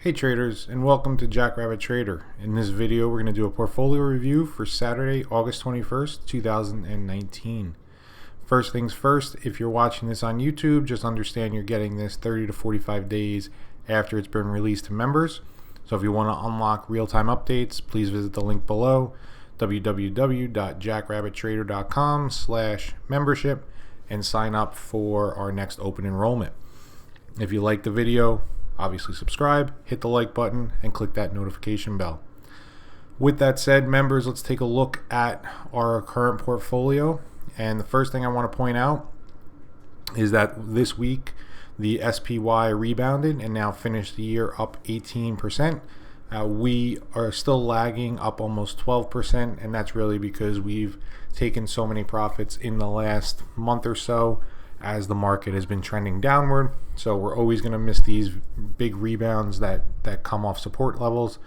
Hey traders, and welcome to Jackrabbit Trader. In this video we're going to do a portfolio review for Saturday, August 21st, 2019. First things first, if you're watching this on YouTube, just understand you're getting this 30 to 45 days after it's been released to members. So if you want to unlock real-time updates, please visit the link below, www.jackrabbittrader.com/membership, and sign up for our next open enrollment. If you like the video, obviously subscribe, hit the like button, and click that notification bell. With that said, members, let's take a look at our current portfolio. And the first thing I want to point out is that this week the SPY rebounded and now finished the year up 18%. We are still lagging, up almost 12%, and that's really because we've taken so many profits in the last month or so as the market has been trending downward. So we're always going to miss these big rebounds that come off support levels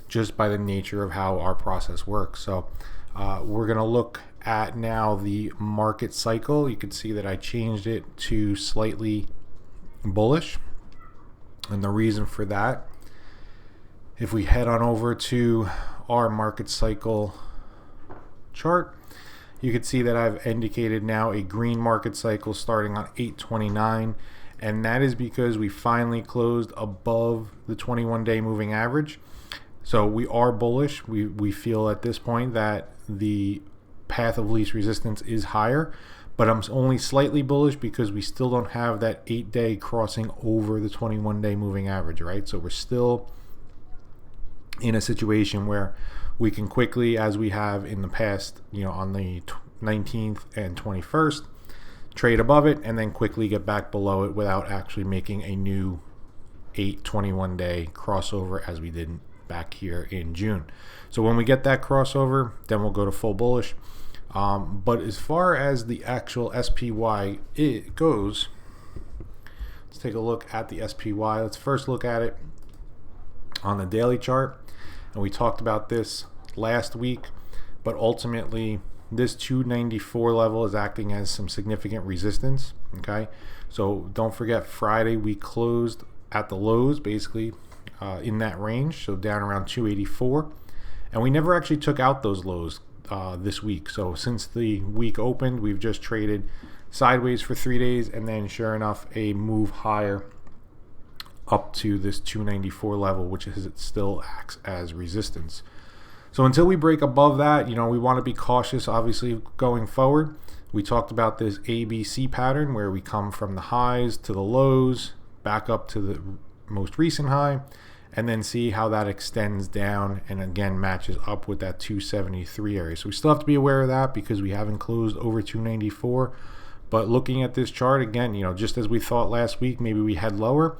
just by the nature of how our process works. So we're going to look at now the market cycle. You can see that I changed it to slightly bullish, and the reason for that, if we head on over to our market cycle chart, you can see that I've indicated now a green market cycle starting on 8/29, and that is because we finally closed above the 21-day moving average. So we are bullish. We feel at this point that the path of least resistance is higher, but I'm only slightly bullish because we still don't have that 8-day crossing over the 21-day moving average, right? So we're still in a situation where we can quickly, as we have in the past, on the 19th and 21st, trade above it and then quickly get back below it without actually making a new 8/21-day crossover as we did back here in June. So when we get that crossover, then we'll go to full bullish. But as far as the actual SPY goes, let's take a look at the SPY. Let's first look at it on the daily chart. And we talked about this last week, but ultimately this 294 level is acting as some significant resistance. Okay, so don't forget, Friday we closed at the lows, basically in that range, so down around 284, and we never actually took out those lows this week. So since the week opened, we've just traded sideways for 3 days, and then sure enough, a move higher up to this 294 level, which is, it still acts as resistance. So until we break above that, we want to be cautious, obviously, going forward. We talked about this ABC pattern where we come from the highs to the lows, back up to the most recent high, and then see how that extends down and again matches up with that 273 area. So we still have to be aware of that because we haven't closed over 294. But looking at this chart again, just as we thought last week, maybe we had lower.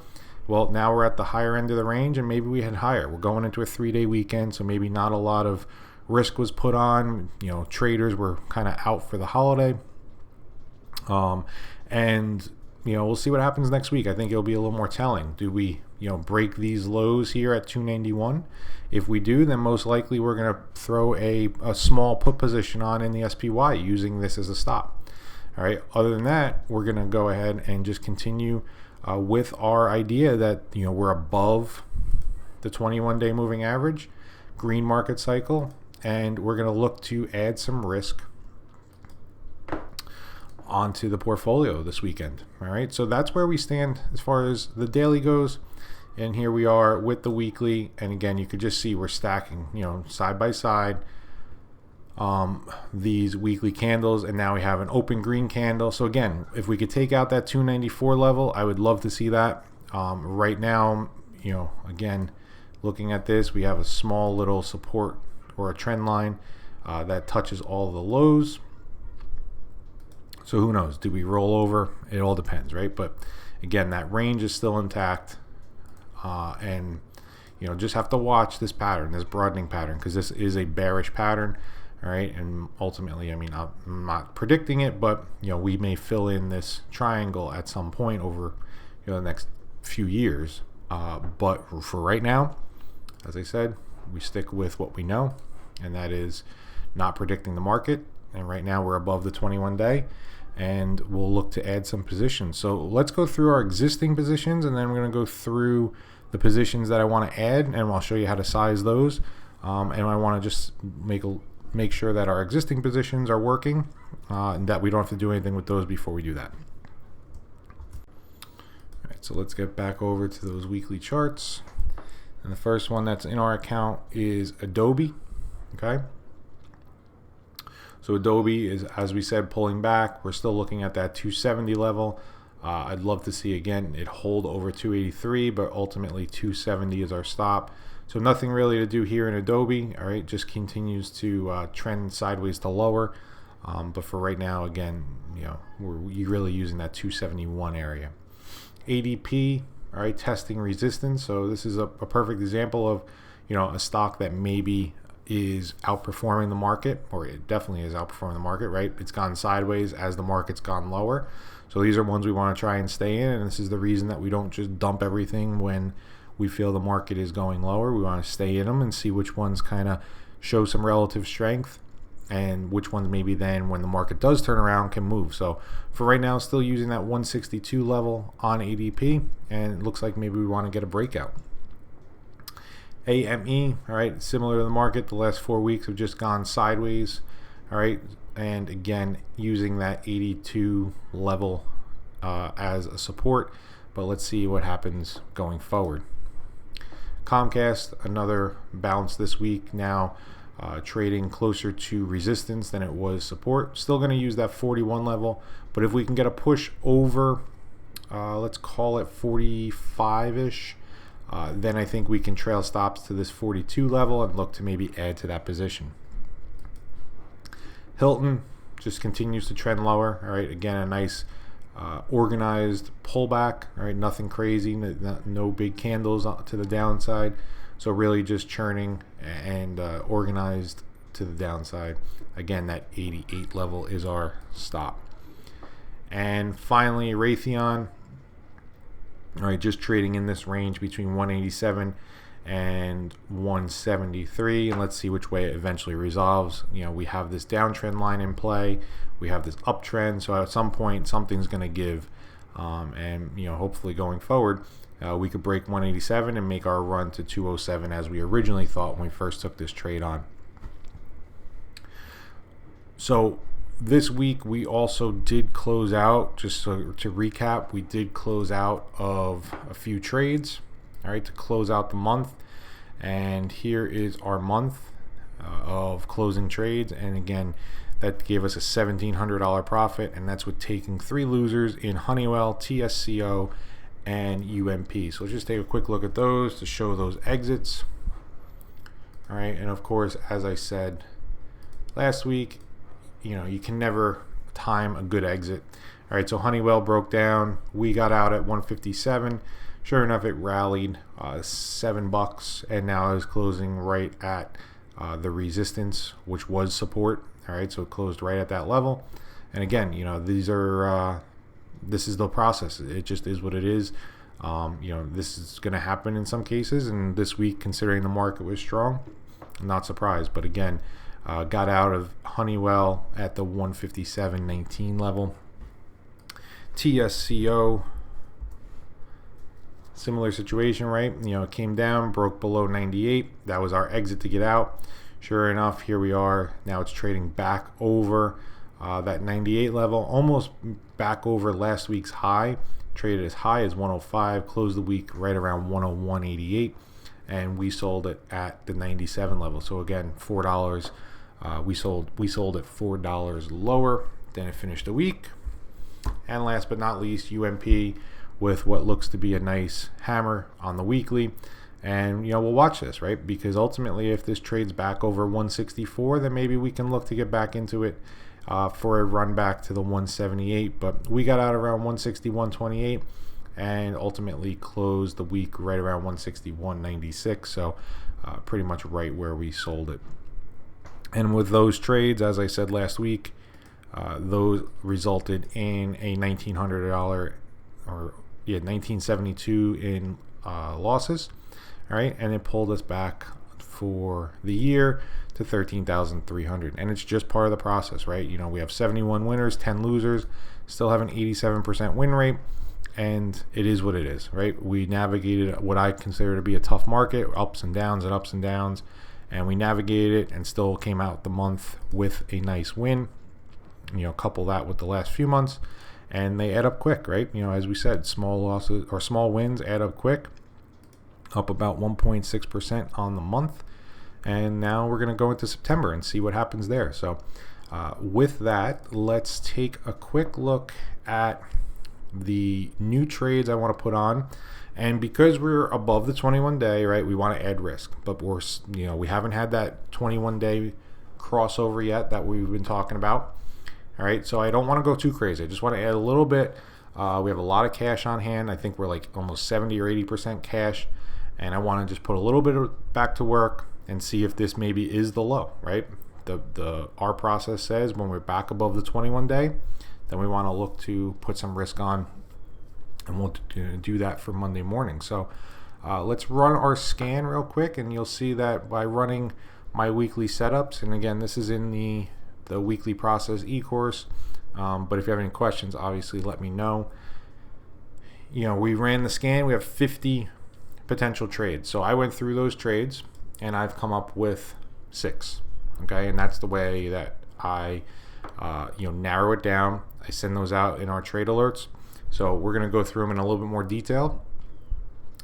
Well, now we're at the higher end of the range, and maybe we had higher. We're going into a 3-day weekend, so maybe not a lot of risk was put on. Traders were kind of out for the holiday. And we'll see what happens next week. I think it'll be a little more telling. Do we, break these lows here at 291? If we do, then most likely we're going to throw a small put position on in the SPY using this as a stop. All right. Other than that, we're going to go ahead and just continue with our idea that we're above the 21-day moving average, green market cycle, and we're going to look to add some risk onto the portfolio this weekend. All right, so that's where we stand as far as the daily goes, and here we are with the weekly. And again, you could just see we're stacking side by side these weekly candles, and now we have an open green candle. So again, if we could take out that 294 level, I would love to see that. Right now, again, looking at this, we have a small little support or a trend line that touches all the lows. So who knows? Do we roll over? It all depends, right? But again, that range is still intact, and just have to watch this pattern, this broadening pattern, because this is a bearish pattern. All right, and ultimately, I'm not predicting it, but we may fill in this triangle at some point over the next few years. But for right now, as I said, we stick with what we know, and that is not predicting the market. And right now, we're above the 21-day, and we'll look to add some positions. So let's go through our existing positions, and then we're going to go through the positions that I want to add, and I'll show you how to size those. And I want to just make sure that our existing positions are working, and that we don't have to do anything with those before we do that. All right, so let's get back over to those weekly charts. And the first one that's in our account is Adobe. Okay. So Adobe is, as we said, pulling back. We're still looking at that 270 level. I'd love to see, again, it hold over 283, but ultimately 270 is our stop. So nothing really to do here in Adobe. All right, just continues to trend sideways to lower. But for right now, again, we're really using that 271 area. ADP, all right, testing resistance. So this is a perfect example of, a stock that maybe is outperforming the market, or it definitely is outperforming the market, right? It's gone sideways as the market's gone lower. So these are ones we want to try and stay in, and this is the reason that we don't just dump everything when we feel the market is going lower. We want to stay in them and see which ones kind of show some relative strength, and which ones maybe then when the market does turn around can move. So for right now, still using that 162 level on ADP, and it looks like maybe we want to get a breakout. AME, all right, similar to the market, the last 4 weeks have just gone sideways, all right, and again using that 82 level as a support, but let's see what happens going forward. Comcast, another bounce this week, now trading closer to resistance than it was support. Still going to use that 41 level, but if we can get a push over, let's call it 45-ish, then I think we can trail stops to this 42 level and look to maybe add to that position. Hilton just continues to trend lower. All right, again, a nice organized pullback. All right, nothing crazy, no big candles to the downside. So really just churning and organized to the downside. Again, that 88 level is our stop. And finally, Raytheon. All right, just trading in this range between 187 and 173, and let's see which way it eventually resolves. We have this downtrend line in play, we have this uptrend, so at some point something's going to give, and hopefully going forward we could break 187 and make our run to 207 as we originally thought when we first took this trade on. So this week we also did close out, just to recap, we did close out of a few trades, all right, to close out the month. And here is our month of closing trades, and again that gave us a $1,700 profit, and that's with taking 3 losers in Honeywell, TSCO, and UMP. So let's just take a quick look at those to show those exits. All right, and of course, as I said last week, you can never time a good exit. All right, so Honeywell broke down. We got out at 157. Sure enough, it rallied $7, and now is closing right at the resistance, which was support. All right, so it closed right at that level. And again, this is the process. It just is what it is. This is going to happen in some cases, and this week, considering the market was strong, I'm not surprised. But again, got out of Honeywell at the 157.19 level. TSCO, similar situation, right? It came down, broke below 98. That was our exit to get out. Sure enough, here we are. Now it's trading back over that 98 level, almost back over last week's high. Traded as high as 105, closed the week right around 101.88, and we sold it at the 97 level. So again, $4. We sold at $4 lower than it finished the week. And last but not least, UMP with what looks to be a nice hammer on the weekly. And we'll watch this, right? Because ultimately, if this trades back over 164, then maybe we can look to get back into it for a run back to the 178. But we got out around 161.28 and ultimately closed the week right around 161.96. So pretty much right where we sold it. And with those trades, as I said last week, those resulted in a $1,900 or $1,972 in losses. All right, and it pulled us back for the year to 13,300, and it's just part of the process, right? We have 71 winners, 10 losers, still have an 87% win rate, and it is what it is, right? We navigated what I consider to be a tough market, ups and downs and ups and downs, and we navigated it and still came out the month with a nice win. Couple that with the last few months, and they add up quick, right? As we said, small losses or small wins add up quick, up about 1.6% on the month. And now we're going to go into September and see what happens there. So with that, let's take a quick look at the new trades I want to put on. And because we're above the 21-day, right, we want to add risk. But we haven't had that 21-day crossover yet that we've been talking about. All right, so I don't want to go too crazy. I just want to add a little bit. We have a lot of cash on hand. I think we're like almost 70 or 80% cash. And I want to just put a little bit back to work and see if this maybe is the low, right? Our process says when we're back above the 21-day, then we want to look to put some risk on, and we'll do that for Monday morning. So let's run our scan real quick, and you'll see that by running my weekly setups, and again, this is in the weekly process e-course, but if you have any questions, obviously let me know. We ran the scan. We have 50 potential trades. So I went through those trades, and I've come up with 6. Okay, and that's the way that I narrow it down. I send those out in our trade alerts. So we're going to go through them in a little bit more detail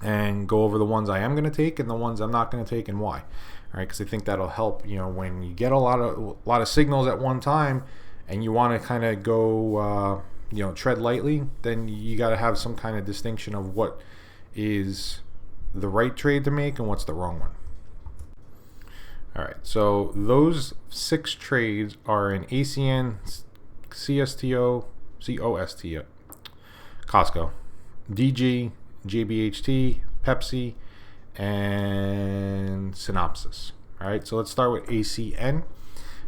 and go over the ones I am going to take and the ones I'm not going to take and why. All right, because I think that'll help. When you get a lot of signals at one time and you want to kind of go tread lightly, then you got to have some kind of distinction of what is the right trade to make and what's the wrong one. All right, so those 6 trades are in ACN, CSTO, COSTO, Costco, DG, JBHT, Pepsi, and Synopsys. All right, so let's start with ACN.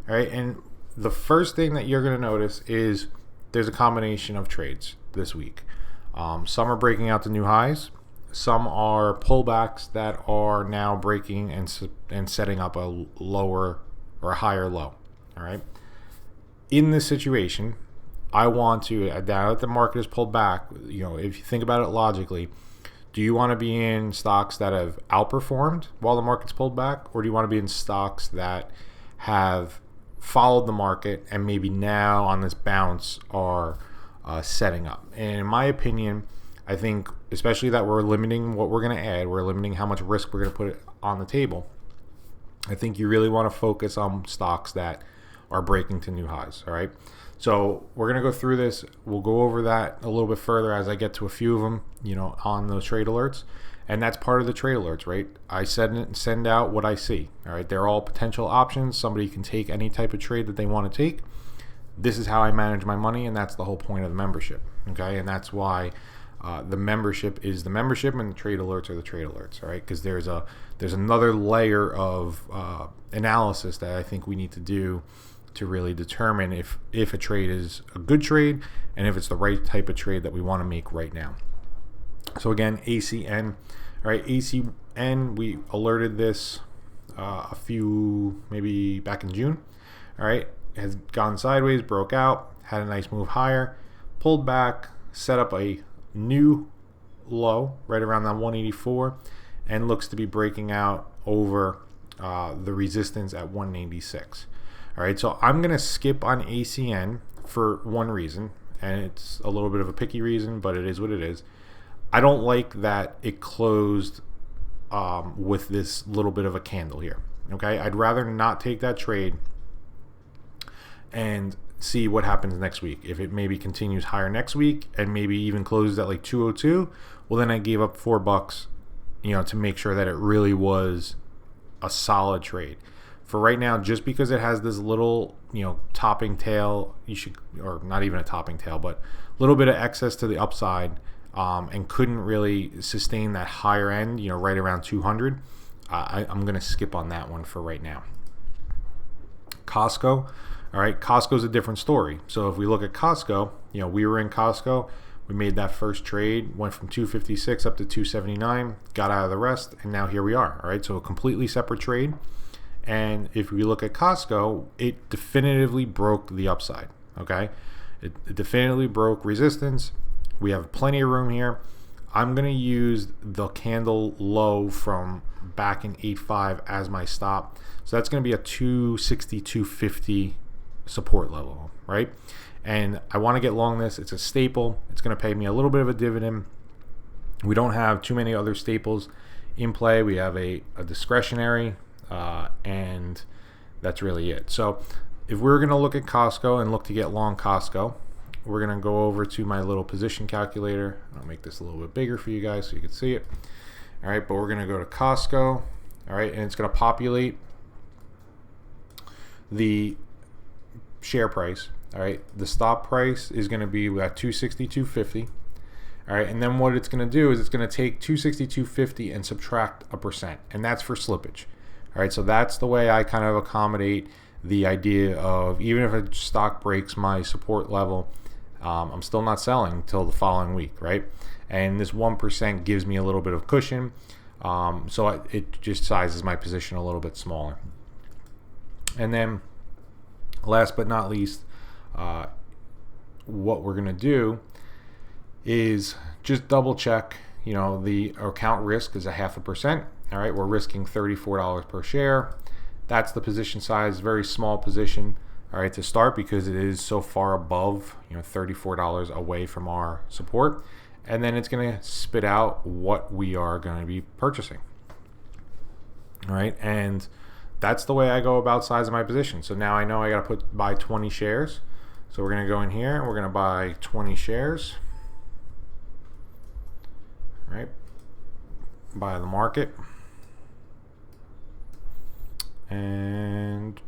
All right, and the first thing that you're going to notice is there's a combination of trades this week. Some are breaking out to new highs. Some are pullbacks that are now breaking and setting up a lower or a higher low. All right. In this situation, I want to, now that the market is pulled back, if you think about it logically, do you want to be in stocks that have outperformed while the market's pulled back, or do you want to be in stocks that have followed the market and maybe now on this bounce are setting up? And in my opinion, I think, especially that we're limiting what we're going to add, we're limiting how much risk we're going to put on the table. I think you really want to focus on stocks that are breaking to new highs. All right. So we're going to go through this. We'll go over that a little bit further as I get to a few of them, on those trade alerts. And that's part of the trade alerts, right? I send out what I see. All right. They're all potential options. Somebody can take any type of trade that they want to take. This is how I manage my money, and that's the whole point of the membership. Okay. And that's why the membership is the membership, and the trade alerts are the trade alerts, all right? Because there's another layer of analysis that I think we need to do to really determine if a trade is a good trade and if it's the right type of trade that we want to make right now. So again, ACN, all right? ACN, we alerted this maybe back in June, all right? It has gone sideways, broke out, had a nice move higher, pulled back, set up a new low right around that 184, and looks to be breaking out over the resistance at 196. All right, so I'm going to skip on ACN for one reason, and it's a little bit of a picky reason, but it is what it is. I don't like that it closed with this little bit of a candle here. Okay, I'd rather not take that trade and see what happens next week. If it maybe continues higher next week and maybe even closes at like 202, well, then I gave up $4, to make sure that it really was a solid trade. For right now, just because it has this little, topping tail, or not even a topping tail, but a little bit of excess to the upside, and couldn't really sustain that higher end, right around 200, I'm going to skip on that one for right now. Costco. All right, Costco's a different story. So if we look at Costco, we were in Costco. We made that first trade, went from 256 up to 279, got out of the rest, and now here we are. All right, so a completely separate trade. And if we look at Costco, it definitively broke the upside. Okay, it definitively broke resistance, We have plenty of room here. I'm going to use the candle low from back in 8.5 as my stop. So that's going to be a 260-250 support level, right? And I want to get long this. It's a staple. It's going to pay me a little bit of a dividend. We don't have too many other staples in play. We have a discretionary, and that's really it. So if we're going to look at Costco and look to get long Costco, we're going to go over to my little position calculator. I'll make this a little bit bigger for you guys so you can see it. All right, but we're going to go to Costco. All right, and it's going to populate the share price. All right, the stop price is going to be at 260-250. All right, and then what it's going to do is it's going to take 260-250 and subtract 1%, and that's for slippage. All right, so that's the way I kind of accommodate the idea of even if a stock breaks my support level, I'm still not selling until the following week, right? And this 1% gives me a little bit of cushion, so it just sizes my position a little bit smaller. And then last but not least, what we're going to do is just double check, the account risk is 0.5%. All right, we're risking $34 per share. That's the position size, very small position, all right, to start because it is so far above, $34 away from our support. And then it's going to spit out what we are going to be purchasing. All right, and that's the way I go about sizing my position. So now I know I got to buy 20 shares. So we're going to go in here and we're going to buy 20 shares. All right, buy the market. And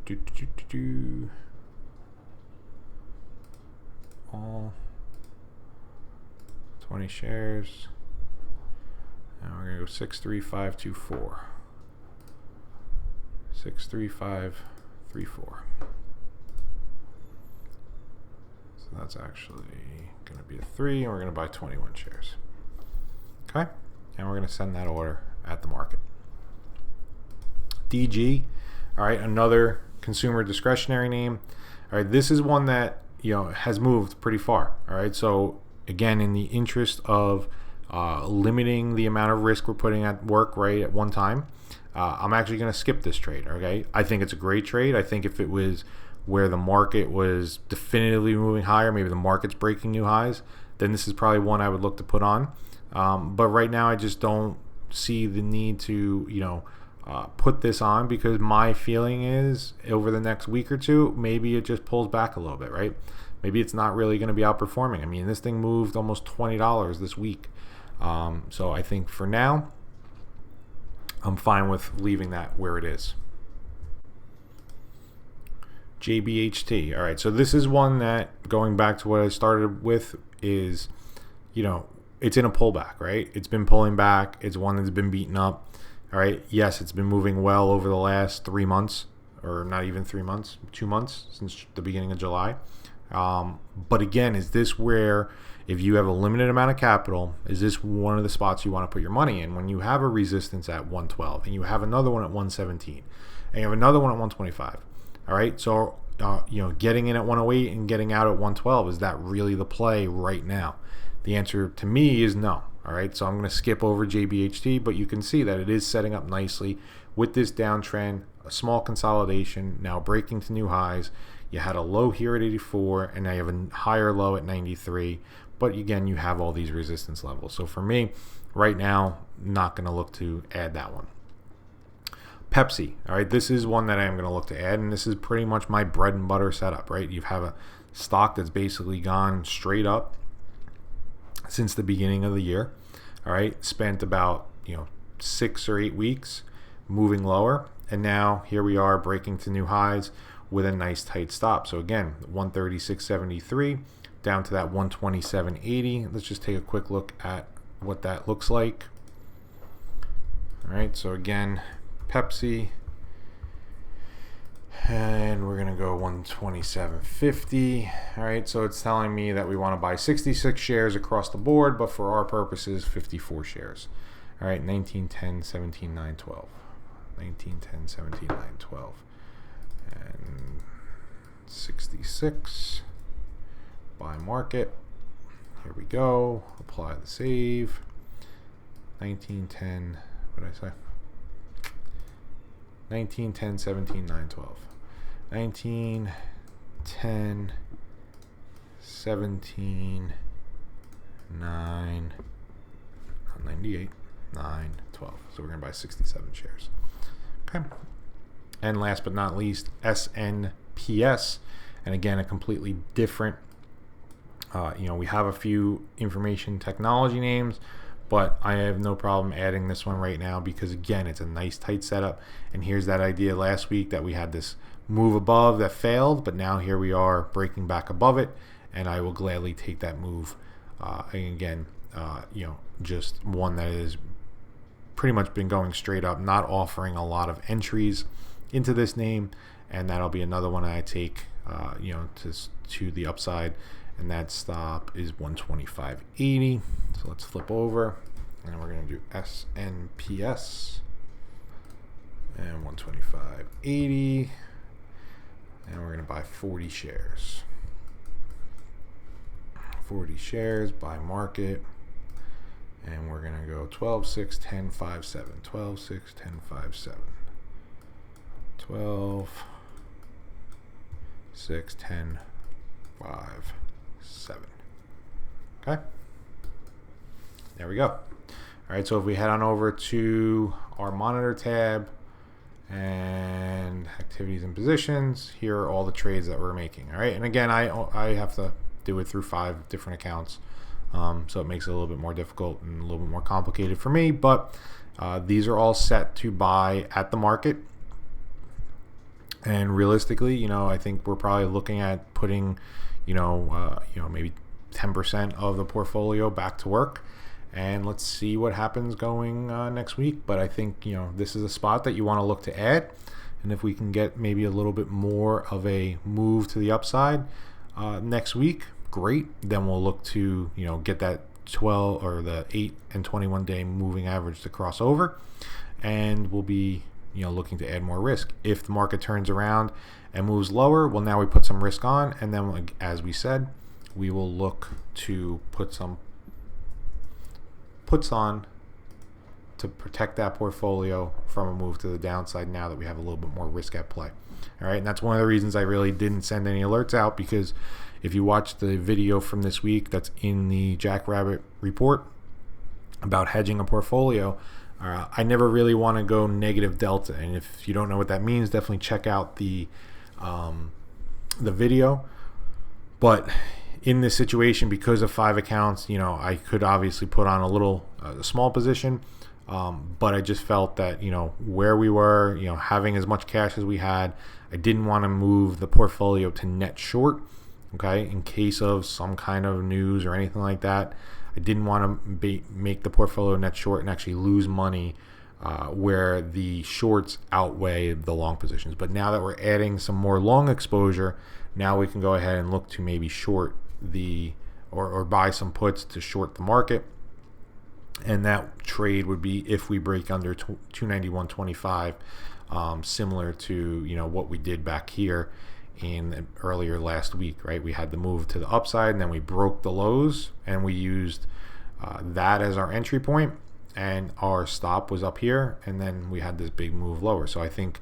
all 20 shares. Now we're gonna go 63524. 63534. So that's actually gonna be a 3, and we're gonna buy 21 shares. Okay, and we're gonna send that order at the market. DG, all right, another consumer discretionary name. All right, this is one that has moved pretty far. All right, so again, in the interest of limiting the amount of risk we're putting at work right at one time, I'm actually going to skip this trade. Okay, I think it's a great trade. I think if it was where the market was definitively moving higher, maybe the market's breaking new highs, then this is probably one I would look to put on. But right now, I just don't see the need to put this on because my feeling is over the next week or two, maybe it just pulls back a little bit, right? Maybe it's not really going to be outperforming. I mean, this thing moved almost $20 this week. So I think for now, I'm fine with leaving that where it is. JBHT. All right. So this is one that, going back to what I started with, is, it's in a pullback, right? It's been pulling back. It's one that's been beaten up. All right. Yes, it's been moving well over the last 3 months, or not even 3 months, 2 months since the beginning of July. But again, is this where, if you have a limited amount of capital, is this one of the spots you want to put your money in when you have a resistance at 112 and you have another one at 117 and you have another one at 125? All right. So, getting in at 108 and getting out at 112, is that really the play right now? The answer to me is no. All right, so I'm going to skip over JBHT, but you can see that it is setting up nicely with this downtrend, a small consolidation, now breaking to new highs. You had a low here at 84, and now you have a higher low at 93. But again, you have all these resistance levels. So for me, right now, not going to look to add that one. Pepsi, all right, this is one that I am going to look to add, and this is pretty much my bread and butter setup, right? You have a stock that's basically gone straight up since the beginning of the year. All right, spent about 6 or 8 weeks moving lower, and now here we are breaking to new highs with a nice tight stop. So again, 136.73 down to that 127.80. Let's just take a quick look at what that looks like. All right, so again, Pepsi, and we're gonna go 127.50. All right, so it's telling me that we want to buy 66 shares across the board, but for our purposes, 54 shares. All right, 1910, 17, 9, 12. 1910, 17, 9, 12. And 66. Buy market. Here we go. Apply the save. 1910. What did I say? 1910 17 9 12. 1910 17 9 98 9 12. So we're going to buy 67 shares. Okay. And last but not least, SNPS. And again, a completely different, we have a few information technology names, but I have no problem adding this one right now because, again, it's a nice tight setup. And here's that idea last week that we had this move above that failed, but now here we are breaking back above it, and I will gladly take that move. And again, just one that has pretty much been going straight up, not offering a lot of entries into this name, and that'll be another one I take, to the upside, and that stop is 125.80. So let's flip over, and we're going to do SNPS and 125.80, and we're going to buy 40 shares. 40 shares by market, and we're going to go 12 6 10 5 7 12 6 10 5 7 12 6 10 5 7. Okay, there we go. All right, so if we head on over to our monitor tab and activities and positions, here are all the trades that we're making. All right, and again, I have to do it through 5 different accounts, so it makes it a little bit more difficult and a little bit more complicated for me, but these are all set to buy at the market. And realistically, I think we're probably looking at putting, maybe 10% of the portfolio back to work, and let's see what happens going next week. But I think, this is a spot that you want to look to add, and if we can get maybe a little bit more of a move to the upside next week, great. Then we'll look to, get that 12 or the 8 and 21 day moving average to cross over, and we'll be looking to add more risk. If the market turns around and moves lower, well, now we put some risk on, and then, as we said, we will look to put some puts on to protect that portfolio from a move to the downside now that we have a little bit more risk at play. All right, and that's one of the reasons I really didn't send any alerts out, because if you watch the video from this week that's in the Jackrabbit report about hedging a portfolio, I never really want to go negative delta, and if you don't know what that means, definitely check out the video. But in this situation, because of 5 accounts, I could obviously put on a small position, but I just felt that where we were, having as much cash as we had, I didn't want to move the portfolio to net short. Okay, in case of some kind of news or anything like that, I didn't want to make the portfolio net short and actually lose money where the shorts outweigh the long positions. But now that we're adding some more long exposure, now we can go ahead and look to maybe short or buy some puts to short the market. And that trade would be if we break under 291.25, similar to what we did back here in earlier last week, right? We had the move to the upside, and then we broke the lows, and we used that as our entry point, and our stop was up here, and then we had this big move lower. So I think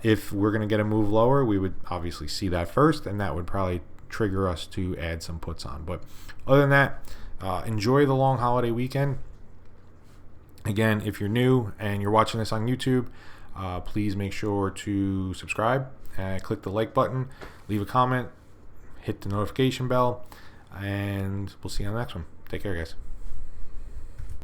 if we're going to get a move lower, we would obviously see that first, and that would probably trigger us to add some puts on. But other than that, enjoy the long holiday weekend. Again, if you're new and you're watching this on YouTube, please make sure to subscribe. Click the like button, leave a comment, hit the notification bell, and we'll see you on the next one. Take care, guys.